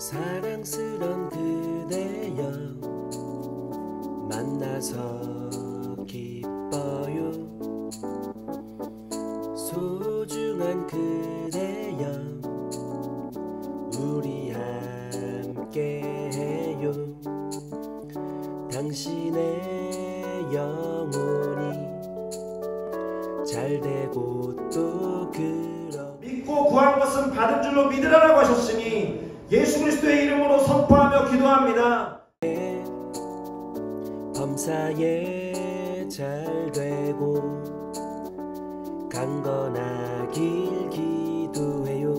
사랑스런 그대여 만나서 기뻐요. 소중한 그대여 우리 함께해요. 당신의 영혼이 잘되고 또 믿고 구한 것은 받은 줄로 믿으라고 하셨으니 예수 그리스도의 이름으로 선포하며 기도합니다. 범사에 잘되고 강건하길 기도해요.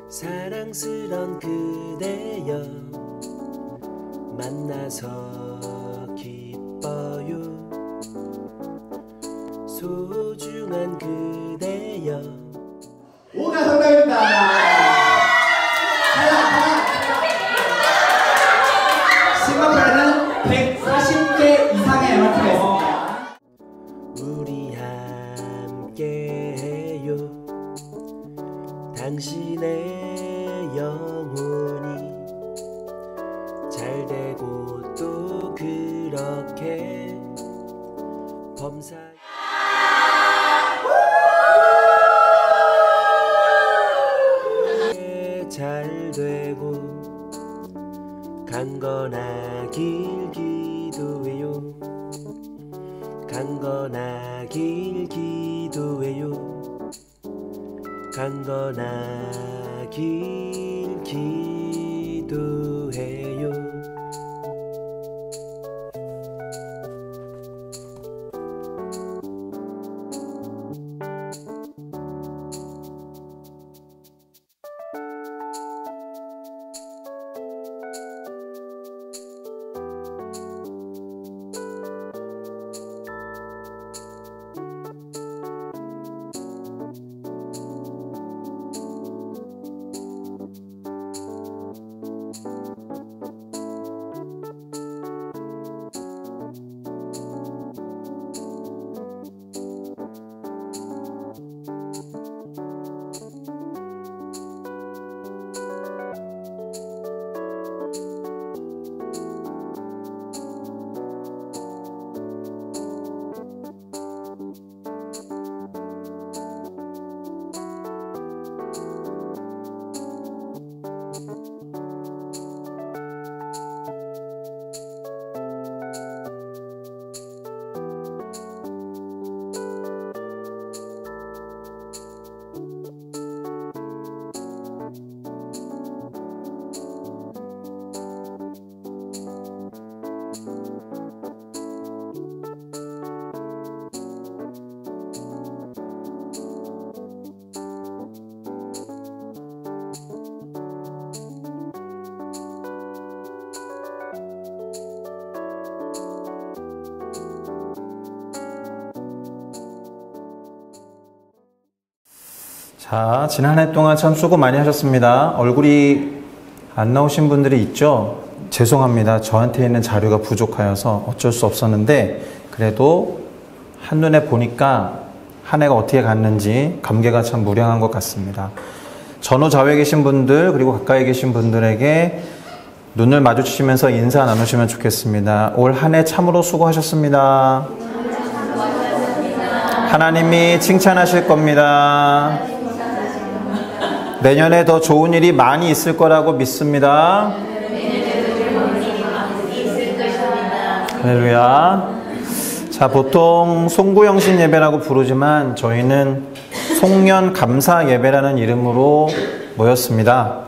사랑스런 그대여 만나서 기뻐요. 소중한 그대여. 오가 정답입니다. 싱가포르에는 140개 이상의 MRT가 있습니다. 우리 함께해요. 당신의 영혼이 잘되고 또 그렇게 범사 잘되고 강건하길 기도해요. 강건하길 기도해요. 강건하길 기도해요. 자, 지난 해 동안 참 수고 많이 하셨습니다. 얼굴이 안 나오신 분들이 있죠? 죄송합니다. 저한테 있는 자료가 부족하여서 어쩔 수 없었는데 그래도 한눈에 보니까 한 해가 어떻게 갔는지 감개가 참 무량한 것 같습니다. 전후좌우에 계신 분들 그리고 가까이 계신 분들에게 눈을 마주치면서 인사 나누시면 좋겠습니다. 올 한 해 참으로 수고하셨습니다. 하나님이 칭찬하실 겁니다. 내년에 더 좋은 일이 많이 있을 거라고 믿습니다. 할렐루야. 자, 보통 송구영신 예배라고 부르지만 저희는 송년 감사 예배라는 이름으로 모였습니다.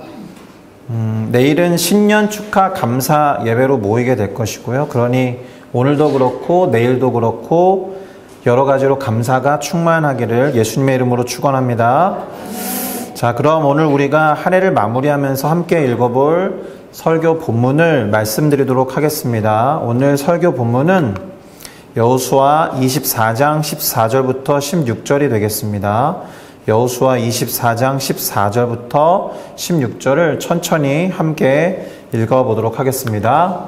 내일은 신년 축하 감사 예배로 모이게 될 것이고요. 그러니 오늘도 그렇고 내일도 그렇고 여러 가지로 감사가 충만하기를 예수님의 이름으로 축원합니다. 자, 그럼 오늘 우리가 한 해를 마무리하면서 함께 읽어볼 설교 본문을 말씀드리도록 하겠습니다. 오늘 설교 본문은 여호수아 24장 14절부터 16절이 되겠습니다. 여호수아 24장 14절부터 16절을 천천히 함께 읽어보도록 하겠습니다.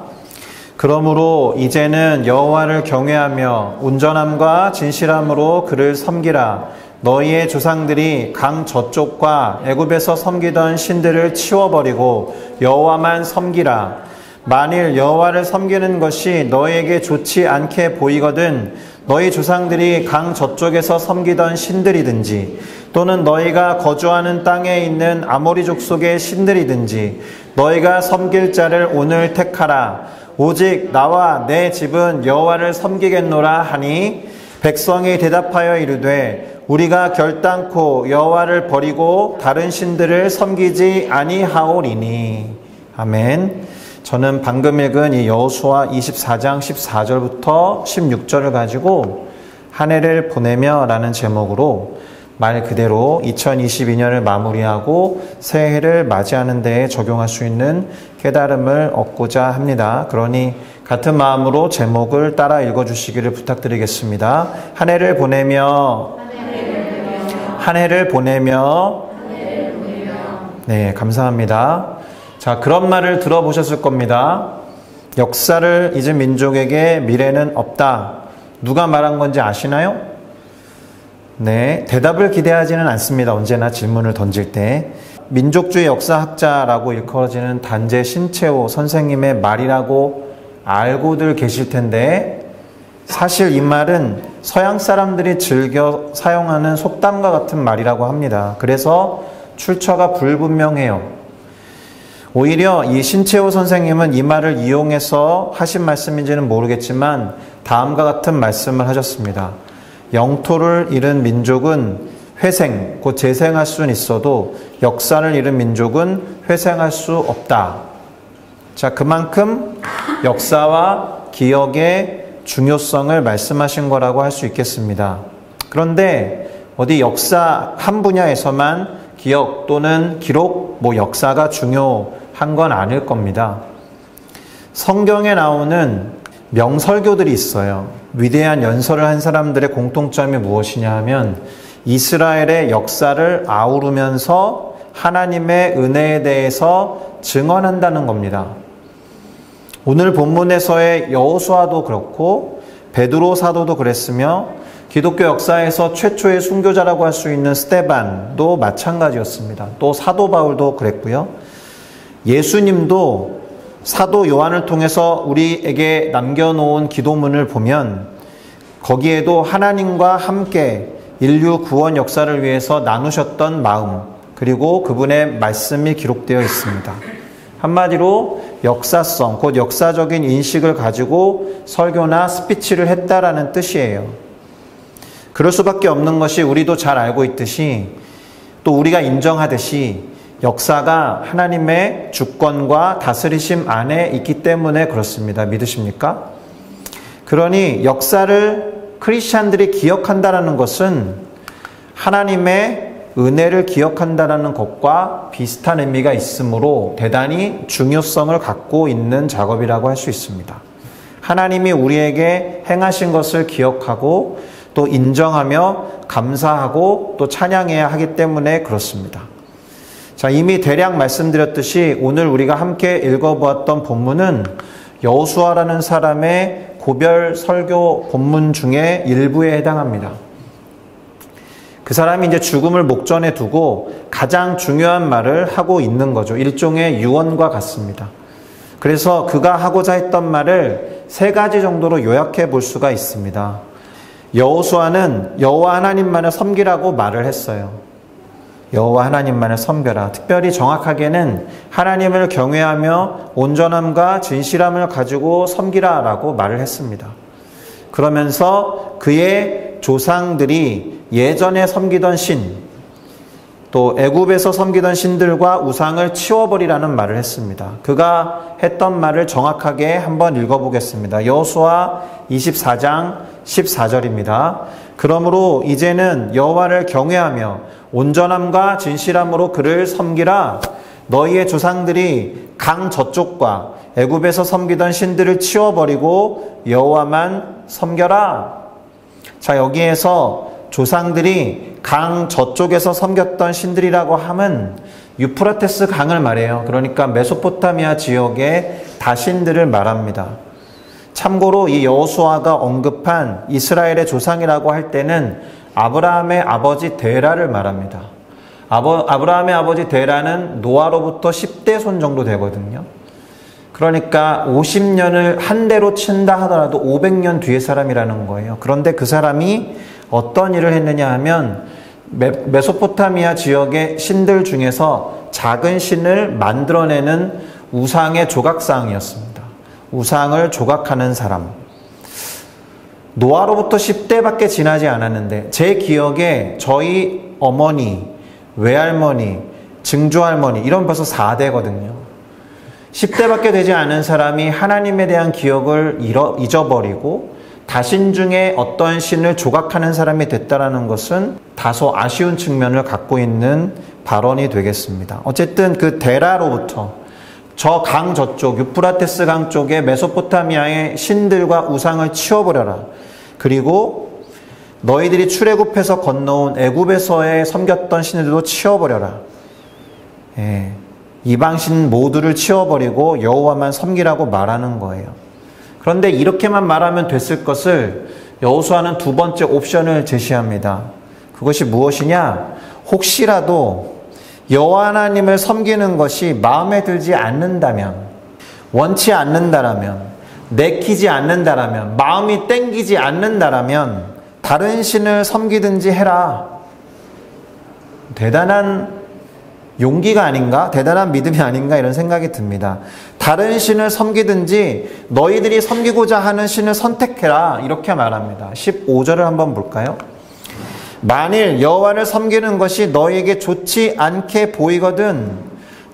그러므로 이제는 여호와를 경외하며 온전함과 진실함으로 그를 섬기라. 너희의 조상들이 강 저쪽과 애굽에서 섬기던 신들을 치워버리고 여호와만 섬기라. 만일 여호와를 섬기는 것이 너희에게 좋지 않게 보이거든 너희 조상들이 강 저쪽에서 섬기던 신들이든지 또는 너희가 거주하는 땅에 있는 아모리 족속의 신들이든지 너희가 섬길 자를 오늘 택하라. 오직 나와 내 집은 여호와를 섬기겠노라 하니 백성이 대답하여 이르되 우리가 결단코 여호와를 버리고 다른 신들을 섬기지 아니하오리니. 아멘. 저는 방금 읽은 이 여호수아 24장 14절부터 16절을 가지고 한 해를 보내며 라는 제목으로 말 그대로 2022년을 마무리하고 새해를 맞이하는 데에 적용할 수 있는 깨달음을 얻고자 합니다. 그러니 같은 마음으로 제목을 따라 읽어주시기를 부탁드리겠습니다. 한 해를 보내며 한 해를 보내며 네, 감사합니다. 자, 그런 말을 들어보셨을 겁니다. 역사를 잊은 민족에게 미래는 없다. 누가 말한 건지 아시나요? 네, 대답을 기대하지는 않습니다. 언제나 질문을 던질 때. 민족주의 역사학자라고 일컬어지는 단재 신채호 선생님의 말이라고 알고들 계실 텐데 사실 이 말은 서양 사람들이 즐겨 사용하는 속담과 같은 말이라고 합니다. 그래서 출처가 불분명해요. 오히려 이 신채호 선생님은 이 말을 이용해서 하신 말씀인지는 모르겠지만 다음과 같은 말씀을 하셨습니다. 영토를 잃은 민족은 회생, 곧 재생할 수는 있어도 역사를 잃은 민족은 회생할 수 없다. 자, 그만큼 역사와 기억의 중요성을 말씀하신 거라고 할 수 있겠습니다. 그런데 어디 역사 한 분야에서만 기억 또는 기록, 역사가 중요한 건 아닐 겁니다. 성경에 나오는 명설교들이 있어요. 위대한 연설을 한 사람들의 공통점이 무엇이냐 하면 이스라엘의 역사를 아우르면서 하나님의 은혜에 대해서 증언한다는 겁니다. 오늘 본문에서의 여호수아도 그렇고 베드로 사도도 그랬으며 기독교 역사에서 최초의 순교자라고 할 수 있는 스데반도 마찬가지였습니다. 또 사도 바울도 그랬고요. 예수님도 사도 요한을 통해서 우리에게 남겨놓은 기도문을 보면 거기에도 하나님과 함께 인류 구원 역사를 위해서 나누셨던 마음 그리고 그분의 말씀이 기록되어 있습니다. 한마디로 역사성, 곧 역사적인 인식을 가지고 설교나 스피치를 했다라는 뜻이에요. 그럴 수밖에 없는 것이 우리도 잘 알고 있듯이 또 우리가 인정하듯이 역사가 하나님의 주권과 다스리심 안에 있기 때문에 그렇습니다. 믿으십니까? 그러니 역사를 크리스찬들이 기억한다라는 것은 하나님의 은혜를 기억한다라는 것과 비슷한 의미가 있으므로 대단히 중요성을 갖고 있는 작업이라고 할 수 있습니다. 하나님이 우리에게 행하신 것을 기억하고 또 인정하며 감사하고 또 찬양해야 하기 때문에 그렇습니다. 자, 이미 대략 말씀드렸듯이 오늘 우리가 함께 읽어보았던 본문은 여호수아라는 사람의 고별 설교 본문 중에 일부에 해당합니다. 그 사람이 이제 죽음을 목전에 두고 가장 중요한 말을 하고 있는 거죠. 일종의 유언과 같습니다. 그래서 그가 하고자 했던 말을 3가지 정도로 요약해 볼 수가 있습니다. 여호수아는 여호와 하나님만을 섬기라고 말을 했어요. 여호와 하나님만을 섬겨라. 특별히 정확하게는 하나님을 경외하며 온전함과 진실함을 가지고 섬기라라고 말을 했습니다. 그러면서 그의 조상들이 예전에 섬기던 신, 또 애굽에서 섬기던 신들과 우상을 치워버리라는 말을 했습니다. 그가 했던 말을 정확하게 한번 읽어보겠습니다. 여호수아 24장 14절입니다. 그러므로 이제는 여호와를 경외하며 온전함과 진실함으로 그를 섬기라. 너희의 조상들이 강 저쪽과 애굽에서 섬기던 신들을 치워버리고 여호와만 섬겨라. 자, 여기에서 조상들이 강 저쪽에서 섬겼던 신들이라고 함은 유프라테스 강을 말해요. 그러니까 메소포타미아 지역의 다신들을 말합니다. 참고로 이 여호수아가 언급한 이스라엘의 조상이라고 할 때는 아브라함의 아버지 데라를 말합니다. 아브라함의 아버지 데라는 노아로부터 10대 손 정도 되거든요. 그러니까 50년을 한 대로 친다 하더라도 500년 뒤의 사람이라는 거예요. 그런데 그 사람이 어떤 일을 했느냐 하면 메소포타미아 지역의 신들 중에서 작은 신을 만들어내는 우상의 조각상이었습니다. 우상을 조각하는 사람. 노아로부터 10대밖에 지나지 않았는데 제 기억에 저희 어머니, 외할머니, 증조할머니 이런 벌써 4대거든요. 10대밖에 되지 않은 사람이 하나님에 대한 기억을 잊어버리고 다신 중에 어떤 신을 조각하는 사람이 됐다라는 것은 다소 아쉬운 측면을 갖고 있는 발언이 되겠습니다. 어쨌든 그 데라로부터 저 강 저쪽 유프라테스 강 쪽에 메소포타미아의 신들과 우상을 치워버려라. 그리고 너희들이 출애굽해서 건너온 애굽에서의 섬겼던 신들도 치워버려라. 예, 이방신 모두를 치워버리고 여호와만 섬기라고 말하는 거예요. 그런데 이렇게만 말하면 됐을 것을 여호수아는 두 번째 옵션을 제시합니다. 그것이 무엇이냐? 혹시라도 여호와 하나님을 섬기는 것이 마음에 들지 않는다면, 원치 않는다라면, 내키지 않는다라면, 마음이 땡기지 않는다라면 다른 신을 섬기든지 해라. 대단한 용기가 아닌가? 대단한 믿음이 아닌가? 이런 생각이 듭니다. 다른 신을 섬기든지 너희들이 섬기고자 하는 신을 선택해라. 이렇게 말합니다. 15절을 한번 볼까요? 만일 여호와를 섬기는 것이 너희에게 좋지 않게 보이거든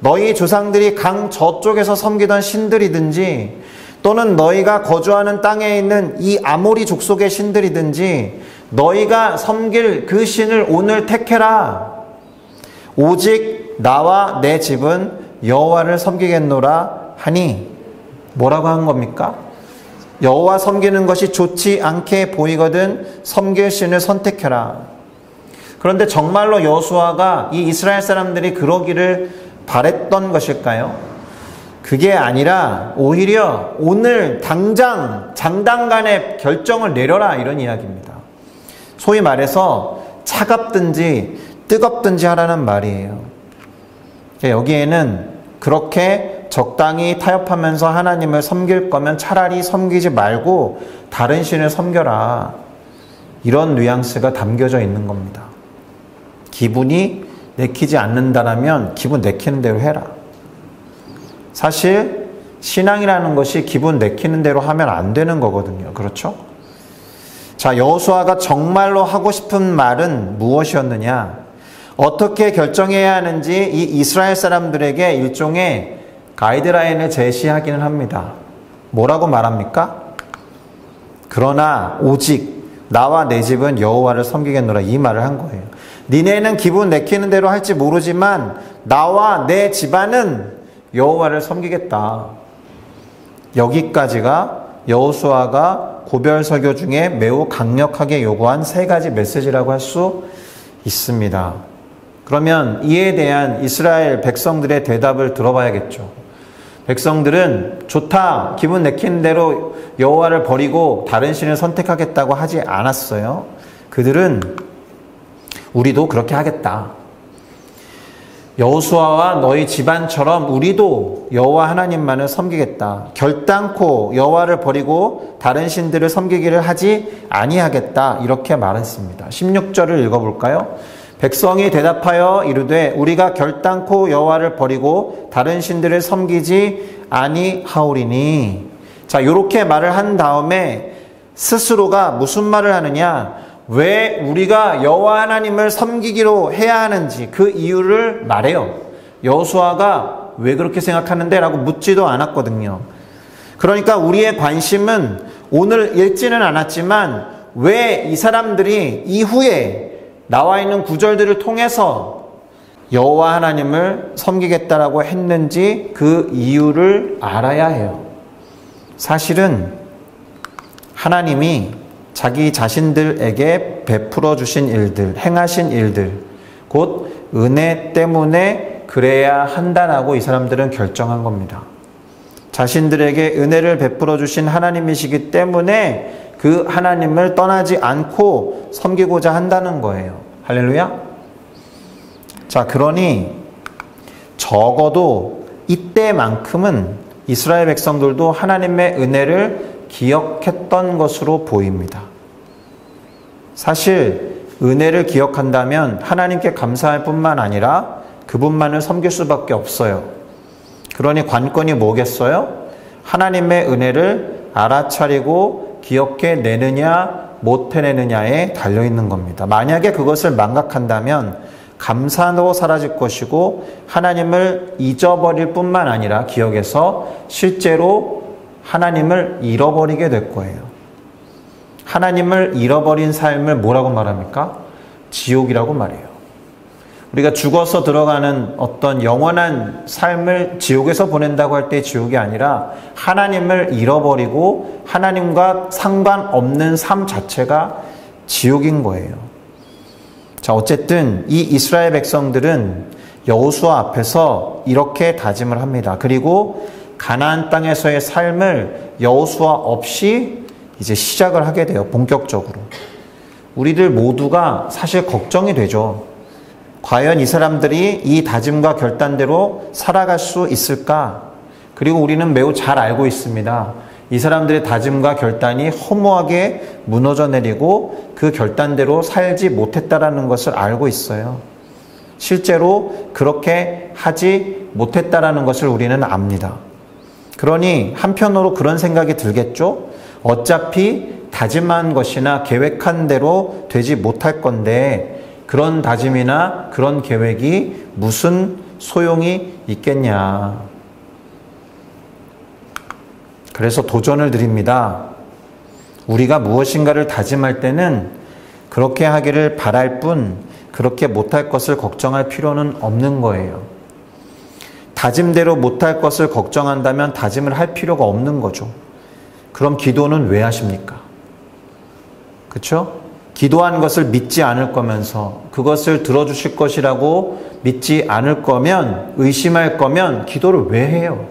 너희 조상들이 강 저쪽에서 섬기던 신들이든지 또는 너희가 거주하는 땅에 있는 이 아모리 족속의 신들이든지 너희가 섬길 그 신을 오늘 택해라. 오직 나와 내 집은 여호와를 섬기겠노라 하니 뭐라고 한 겁니까? 여호와 섬기는 것이 좋지 않게 보이거든 섬길 신을 선택해라. 그런데 정말로 여호수아가 이 이스라엘 사람들이 그러기를 바랬던 것일까요? 그게 아니라 오히려 오늘 당장 장단간에 결정을 내려라 이런 이야기입니다. 소위 말해서 차갑든지 뜨겁든지 하라는 말이에요. 여기에는 그렇게 적당히 타협하면서 하나님을 섬길 거면 차라리 섬기지 말고 다른 신을 섬겨라. 이런 뉘앙스가 담겨져 있는 겁니다. 기분이 내키지 않는다라면 기분 내키는 대로 해라. 사실 신앙이라는 것이 기분 내키는 대로 하면 안 되는 거거든요. 그렇죠? 자, 여호수아가 정말로 하고 싶은 말은 무엇이었느냐? 어떻게 결정해야 하는지 이 이스라엘 사람들에게 일종의 가이드라인을 제시하기는 합니다. 뭐라고 말합니까? 그러나 오직 나와 내 집은 여호와를 섬기겠노라 이 말을 한 거예요. 니네는 기분 내키는 대로 할지 모르지만 나와 내 집안은 여호와를 섬기겠다. 여기까지가 여호수아가 고별 설교 중에 매우 강력하게 요구한 세 가지 메시지라고 할 수 있습니다. 그러면 이에 대한 이스라엘 백성들의 대답을 들어봐야겠죠. 백성들은 좋다, 기분 내키는 대로 여호와를 버리고 다른 신을 선택하겠다고 하지 않았어요. 그들은 우리도 그렇게 하겠다. 여호수아와 너희 집안처럼 우리도 여호와 하나님만을 섬기겠다. 결단코 여호와를 버리고 다른 신들을 섬기기를 하지 아니하겠다. 이렇게 말했습니다. 16절을 읽어볼까요? 백성이 대답하여 이르되 우리가 결단코 여호와를 버리고 다른 신들을 섬기지 아니하오리니. 자, 이렇게 말을 한 다음에 스스로가 무슨 말을 하느냐? 왜 우리가 여호와 하나님을 섬기기로 해야 하는지 그 이유를 말해요. 여호수아가 왜 그렇게 생각하는데? 라고 묻지도 않았거든요. 그러니까 우리의 관심은 오늘 읽지는 않았지만 왜 이 사람들이 이후에 나와 있는 구절들을 통해서 여호와 하나님을 섬기겠다라고 했는지 그 이유를 알아야 해요. 사실은 하나님이 자기 자신들에게 베풀어 주신 일들, 행하신 일들, 곧 은혜 때문에 그래야 한다라고 이 사람들은 결정한 겁니다. 자신들에게 은혜를 베풀어 주신 하나님이시기 때문에 그 하나님을 떠나지 않고 섬기고자 한다는 거예요. 할렐루야. 자, 그러니 적어도 이때만큼은 이스라엘 백성들도 하나님의 은혜를 기억했던 것으로 보입니다. 사실 은혜를 기억한다면 하나님께 감사할 뿐만 아니라 그분만을 섬길 수밖에 없어요. 그러니 관건이 뭐겠어요? 하나님의 은혜를 알아차리고 기억해내느냐 못해내느냐에 달려있는 겁니다. 만약에 그것을 망각한다면 감사도 사라질 것이고 하나님을 잊어버릴 뿐만 아니라 기억에서 실제로 하나님을 잃어버리게 될 거예요. 하나님을 잃어버린 삶을 뭐라고 말합니까? 지옥이라고 말해요. 우리가 죽어서 들어가는 어떤 영원한 삶을 지옥에서 보낸다고 할 때 지옥이 아니라 하나님을 잃어버리고 하나님과 상관없는 삶 자체가 지옥인 거예요. 자, 어쨌든 이 이스라엘 백성들은 여호수아 앞에서 이렇게 다짐을 합니다. 그리고 가나안 땅에서의 삶을 여호수아 없이 이제 시작을 하게 돼요. 본격적으로. 우리들 모두가 사실 걱정이 되죠. 과연 이 사람들이 이 다짐과 결단대로 살아갈 수 있을까? 그리고 우리는 매우 잘 알고 있습니다. 이 사람들의 다짐과 결단이 허무하게 무너져 내리고 그 결단대로 살지 못했다라는 것을 알고 있어요. 실제로 그렇게 하지 못했다라는 것을 우리는 압니다. 그러니 한편으로 그런 생각이 들겠죠? 어차피 다짐한 것이나 계획한 대로 되지 못할 건데 그런 다짐이나 그런 계획이 무슨 소용이 있겠냐. 그래서 도전을 드립니다. 우리가 무엇인가를 다짐할 때는 그렇게 하기를 바랄 뿐 그렇게 못할 것을 걱정할 필요는 없는 거예요. 다짐대로 못할 것을 걱정한다면 다짐을 할 필요가 없는 거죠. 그럼 기도는 왜 하십니까? 그렇죠? 기도한 것을 믿지 않을 거면서 그것을 들어주실 것이라고 믿지 않을 거면 의심할 거면 기도를 왜 해요?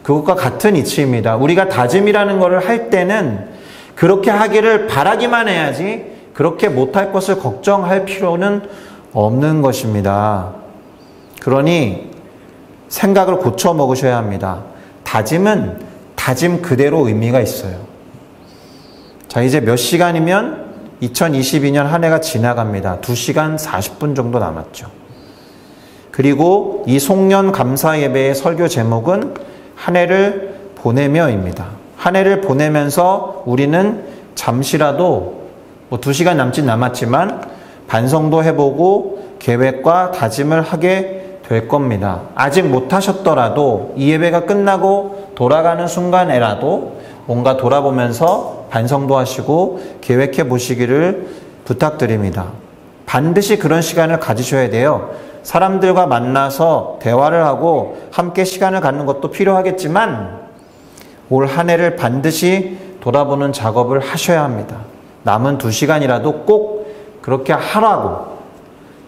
그것과 같은 이치입니다. 우리가 다짐이라는 것을 할 때는 그렇게 하기를 바라기만 해야지 그렇게 못할 것을 걱정할 필요는 없는 것입니다. 그러니 생각을 고쳐 먹으셔야 합니다. 다짐은 다짐 그대로 의미가 있어요. 자, 이제 몇 시간이면 2022년 한 해가 지나갑니다. 2시간 40분 정도 남았죠. 그리고 이 송년 감사 예배의 설교 제목은 한 해를 보내며입니다. 한 해를 보내면서 우리는 잠시라도 2시간 남짓 남았지만 반성도 해보고 계획과 다짐을 하게 될 겁니다. 아직 못하셨더라도 이 예배가 끝나고 돌아가는 순간에라도 뭔가 돌아보면서 반성도 하시고 계획해 보시기를 부탁드립니다. 반드시 그런 시간을 가지셔야 돼요. 사람들과 만나서 대화를 하고 함께 시간을 갖는 것도 필요하겠지만 올 한 해를 반드시 돌아보는 작업을 하셔야 합니다. 남은 2시간이라도 꼭 그렇게 하라고.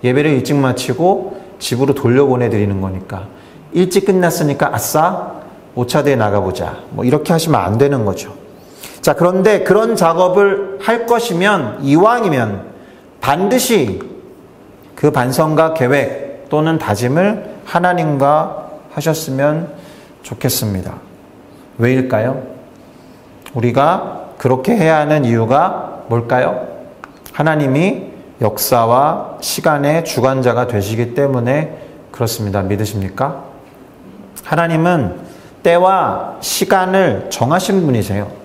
예배를 일찍 마치고 집으로 돌려보내드리는 거니까 일찍 끝났으니까 아싸 5차대에 나가보자 이렇게 하시면 안 되는 거죠. 자, 그런데 그런 작업을 할 것이면 이왕이면 반드시 그 반성과 계획 또는 다짐을 하나님과 하셨으면 좋겠습니다. 왜일까요? 우리가 그렇게 해야 하는 이유가 뭘까요? 하나님이 역사와 시간의 주관자가 되시기 때문에 그렇습니다. 믿으십니까? 하나님은 때와 시간을 정하신 분이세요.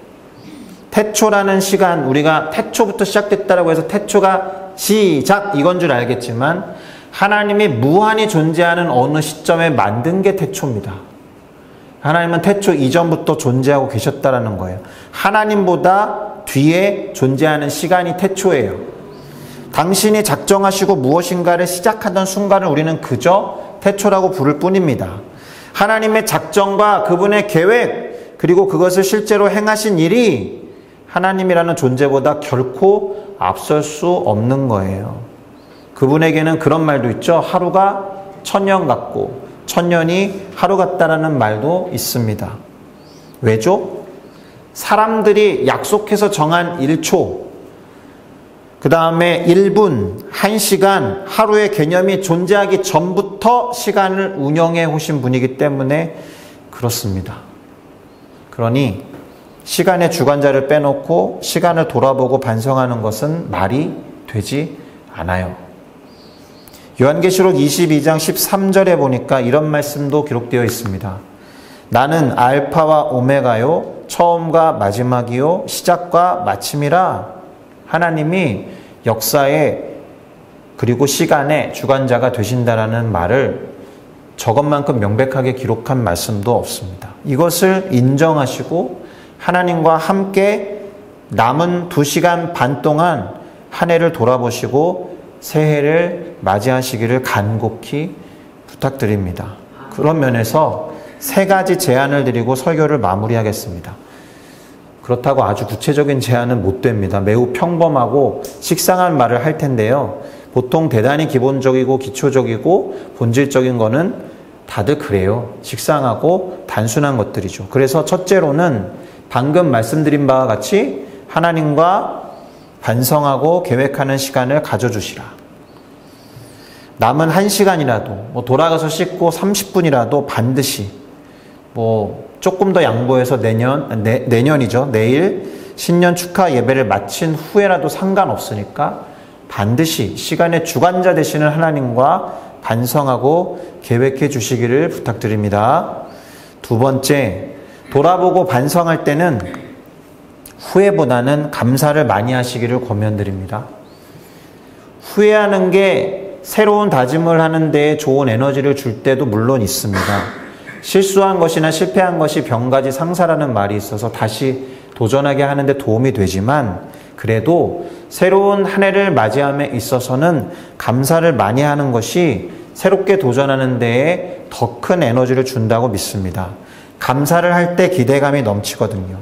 태초라는 시간, 우리가 태초부터 시작됐다라고 해서 태초가 시작 이건 줄 알겠지만 하나님이 무한히 존재하는 어느 시점에 만든 게 태초입니다. 하나님은 태초 이전부터 존재하고 계셨다라는 거예요. 하나님보다 뒤에 존재하는 시간이 태초예요. 당신이 작정하시고 무엇인가를 시작하던 순간을 우리는 그저 태초라고 부를 뿐입니다. 하나님의 작정과 그분의 계획 그리고 그것을 실제로 행하신 일이 하나님이라는 존재보다 결코 앞설 수 없는 거예요. 그분에게는 그런 말도 있죠. 하루가 1000년 같고 1000년이 하루 같다라는 말도 있습니다. 왜죠? 사람들이 약속해서 정한 1초, 그 다음에 1분, 1시간, 하루의 개념이 존재하기 전부터 시간을 운영해 오신 분이기 때문에 그렇습니다. 그러니 시간의 주관자를 빼놓고 시간을 돌아보고 반성하는 것은 말이 되지 않아요. 요한계시록 22장 13절에 보니까 이런 말씀도 기록되어 있습니다. 나는 알파와 오메가요, 처음과 마지막이요, 시작과 마침이라. 하나님이 역사의 그리고 시간의 주관자가 되신다라는 말을 저것만큼 명백하게 기록한 말씀도 없습니다. 이것을 인정하시고 하나님과 함께 남은 2시간 반 동안 한 해를 돌아보시고 새해를 맞이하시기를 간곡히 부탁드립니다. 그런 면에서 3가지 제안을 드리고 설교를 마무리하겠습니다. 그렇다고 아주 구체적인 제안은 못 됩니다. 매우 평범하고 식상한 말을 할 텐데요. 보통 대단히 기본적이고 기초적이고 본질적인 거는 다들 그래요. 식상하고 단순한 것들이죠. 그래서 첫째로는 방금 말씀드린 바와 같이 하나님과 반성하고 계획하는 시간을 가져주시라. 남은 1시간이라도 돌아가서 씻고 30분이라도 반드시 조금 더 양보해서 내년이죠. 내일 신년 축하 예배를 마친 후에라도 상관없으니까 반드시 시간의 주관자 되시는 하나님과 반성하고 계획해 주시기를 부탁드립니다. 2번째, 돌아보고 반성할 때는 후회보다는 감사를 많이 하시기를 권면드립니다. 후회하는 게 새로운 다짐을 하는 데에 좋은 에너지를 줄 때도 물론 있습니다. 실수한 것이나 실패한 것이 병가지 상사라는 말이 있어서 다시 도전하게 하는 데 도움이 되지만 그래도 새로운 한 해를 맞이함에 있어서는 감사를 많이 하는 것이 새롭게 도전하는 데에 더 큰 에너지를 준다고 믿습니다. 감사를 할 때 기대감이 넘치거든요.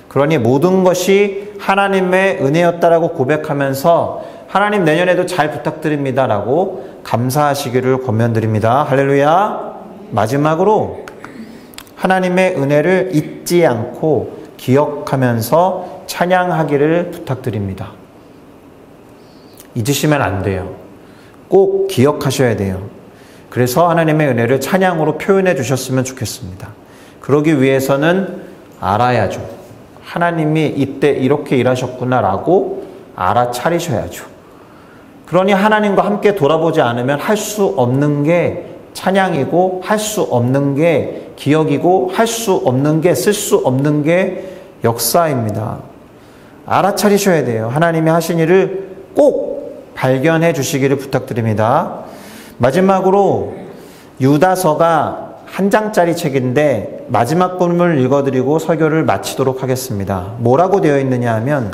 그러니 모든 것이 하나님의 은혜였다라고 고백하면서 하나님 내년에도 잘 부탁드립니다 라고 감사하시기를 권면드립니다. 할렐루야. 마지막으로 하나님의 은혜를 잊지 않고 기억하면서 찬양하기를 부탁드립니다. 잊으시면 안 돼요. 꼭 기억하셔야 돼요. 그래서 하나님의 은혜를 찬양으로 표현해 주셨으면 좋겠습니다. 그러기 위해서는 알아야죠. 하나님이 이때 이렇게 일하셨구나라고 알아차리셔야죠. 그러니 하나님과 함께 돌아보지 않으면 할 수 없는 게 찬양이고 할 수 없는 게 기억이고 할 수 없는 게 쓸 수 없는 게 역사입니다. 알아차리셔야 돼요. 하나님이 하신 일을 꼭 발견해 주시기를 부탁드립니다. 마지막으로 유다서가 한 장짜리 책인데 마지막 부분을 읽어드리고 설교를 마치도록 하겠습니다. 뭐라고 되어 있느냐 하면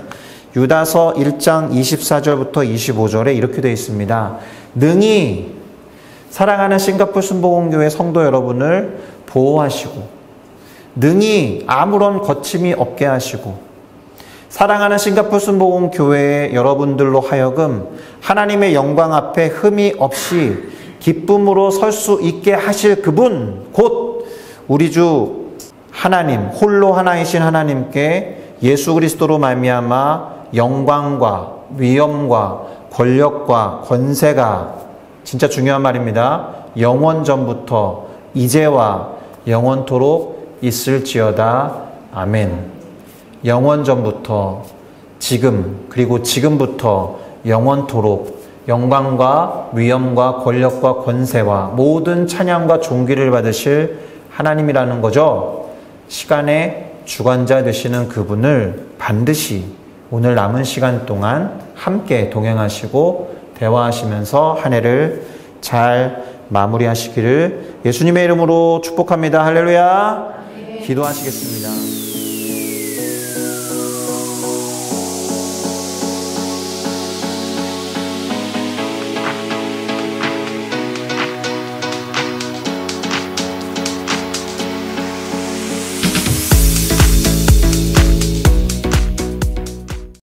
유다서 1장 24절부터 25절에 이렇게 되어 있습니다. 능히 사랑하는 싱가포르 순복음교회 성도 여러분을 보호하시고 능히 아무런 거침이 없게 하시고 사랑하는 싱가포르 순복음교회의 여러분들로 하여금 하나님의 영광 앞에 흠이 없이 기쁨으로 설 수 있게 하실 그분 곧 우리 주 하나님 홀로 하나이신 하나님께 예수 그리스도로 말미암아 영광과 위엄과 권력과 권세가 진짜 중요한 말입니다. 영원전부터 이제와 영원토록 있을지어다. 아멘. 영원전부터 지금 그리고 지금부터 영원토록 영광과 위엄과 권력과 권세와 모든 찬양과 존귀를 받으실 하나님이라는 거죠. 시간의 주관자 되시는 그분을 반드시 오늘 남은 시간 동안 함께 동행하시고 대화하시면서 한 해를 잘 마무리하시기를 예수님의 이름으로 축복합니다. 할렐루야. 기도하시겠습니다.